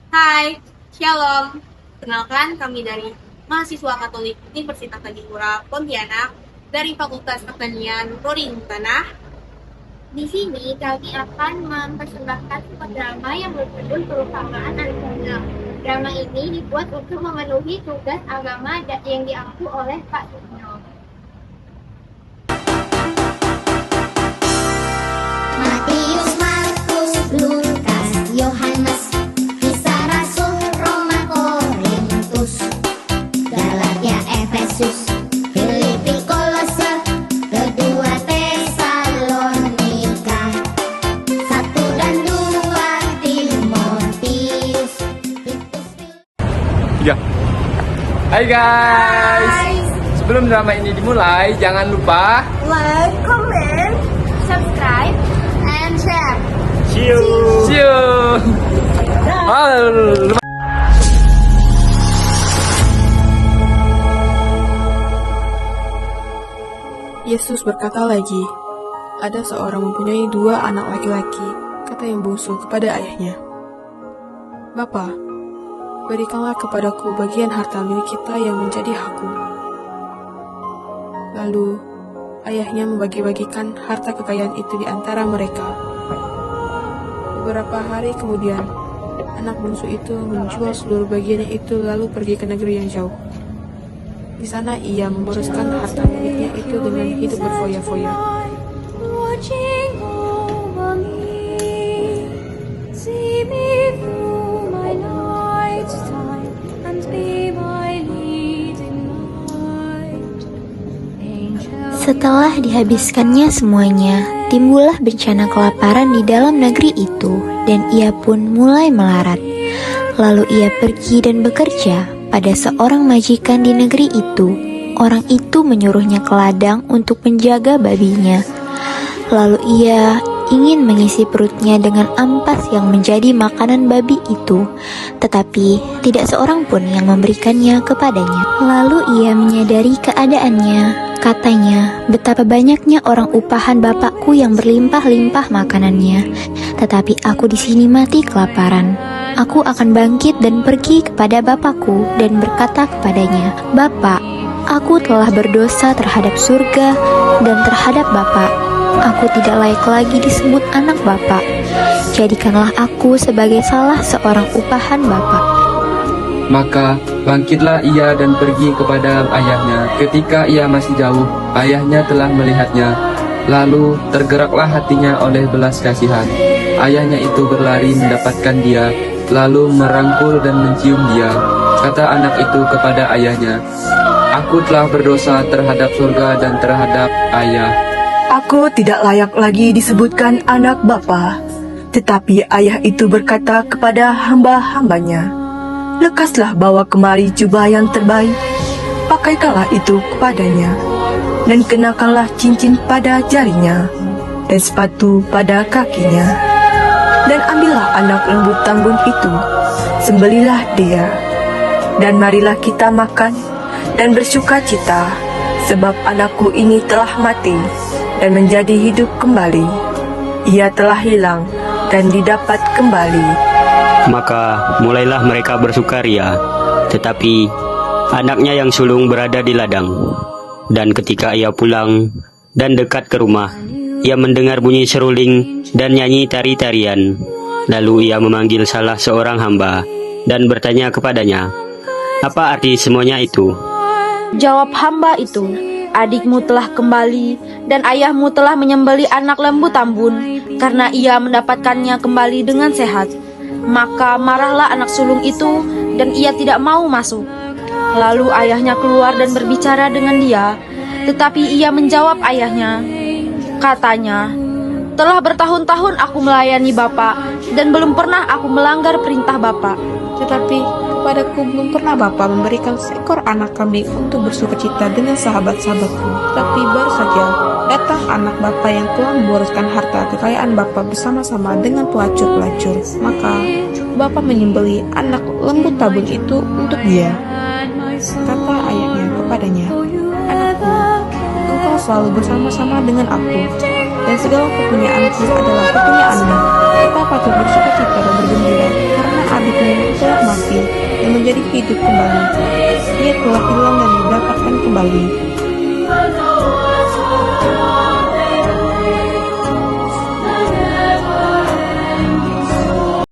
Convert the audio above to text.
Hai, Shalom. Kenalkan kami dari mahasiswa Katolik Universitas Tadipura Pontianak dari Fakultas Pertanian Prodi Tanah. Di sini kami akan mempersembahkan sebuah drama yang berjudul Perumpamaan Anak Tunggal. Drama ini dibuat untuk memenuhi tugas agama yang diampu oleh Pak Sugno. Matius, Markus, Lukas, Yohanes, Kisah Rasul, Roma, Korintus, Galatia, Efesus, Filipi, Kolose, kedua Tesalonika, 1 dan 2 Timotius, Ya. Hai guys. Sebelum drama ini dimulai, jangan lupa Like, comment, subscribe, and share. see you. Halo. Yesus berkata lagi, ada seorang mempunyai 2 anak laki-laki, kata yang bungsu kepada ayahnya, Bapa, berikanlah kepadaku bagian harta milik kita yang menjadi hakku. Lalu, ayahnya membagi-bagikan harta kekayaan itu di antara mereka. Beberapa hari kemudian, anak bungsu itu menjual seluruh bagiannya itu lalu pergi ke negeri yang jauh. Di sana ia menguruskan harta miliknya itu dengan hidup berfoya-foya. Watching over me, see me through my lifetime, and be my leading light. Angel Setelah dihabiskannya semuanya, timbullah bencana kelaparan di dalam negeri itu, dan ia pun mulai melarat. Lalu ia pergi dan bekerja pada seorang majikan di negeri itu. Orang itu menyuruhnya ke ladang untuk menjaga babinya. Lalu ia ingin mengisi perutnya dengan ampas yang menjadi makanan babi itu, tetapi tidak seorang pun yang memberikannya kepadanya. Lalu ia menyadari keadaannya. Katanya, betapa banyaknya orang upahan bapakku yang berlimpah-limpah makanannya, tetapi aku di sini mati kelaparan. Aku akan bangkit dan pergi kepada bapakku dan berkata kepadanya, Bapak, aku telah berdosa terhadap surga dan terhadap Bapak. Aku tidak layak lagi disebut anak Bapak. Jadikanlah aku sebagai salah seorang upahan Bapak. Maka bangkitlah ia dan pergi kepada ayahnya. Ketika ia masih jauh, ayahnya telah melihatnya. Lalu tergeraklah hatinya oleh belas kasihan. Ayahnya itu berlari mendapatkan dia, lalu merangkul dan mencium dia. Kata anak itu kepada ayahnya, Aku telah berdosa terhadap surga dan terhadap ayah. Aku tidak layak lagi disebutkan anak bapa. Tetapi ayah itu berkata kepada hamba-hambanya, lekaslah bawa kemari jubah yang terbaik, pakaikanlah itu kepadanya, dan kenakanlah cincin pada jarinya, dan sepatu pada kakinya. Dan ambillah anak lembu tambun itu, sembelilah dia, dan marilah kita makan dan bersuka cita, sebab anakku ini telah mati dan menjadi hidup kembali. Ia telah hilang dan didapat kembali. Maka mulailah mereka bersukaria. Tetapi anaknya yang sulung berada di ladang. Dan ketika ia pulang dan dekat ke rumah, ia mendengar bunyi seruling dan nyanyi tari-tarian. Lalu ia memanggil salah seorang hamba dan bertanya kepadanya, apa arti semuanya itu? Jawab hamba itu, adikmu telah kembali dan ayahmu telah menyembeli anak lembu tambun karena ia mendapatkannya kembali dengan sehat. Maka marahlah anak sulung itu dan ia tidak mau masuk. Lalu ayahnya keluar dan berbicara dengan dia, tetapi ia menjawab ayahnya. Katanya, telah bertahun-tahun aku melayani Bapak dan belum pernah aku melanggar perintah Bapak. Tetapi kepadaku belum pernah Bapa memberikan seekor anak kambing untuk bersukacita dengan sahabat-sahabatku. Tapi baru saja datang anak Bapa yang telah memboroskan harta kekayaan Bapa bersama-sama dengan pelacur-pelacur. Maka Bapa menyembeli anak lembu tabun itu untuk dia. Kata ayahnya kepadanya, anakku, engkau selalu bersama-sama dengan aku, dan segala kepunyaanku adalah kepunyaanmu. Kita patut bersukacita dan bergembira karena adikmu menjadi hidup kembali. Ia telah hilang dan didapatkan kembali.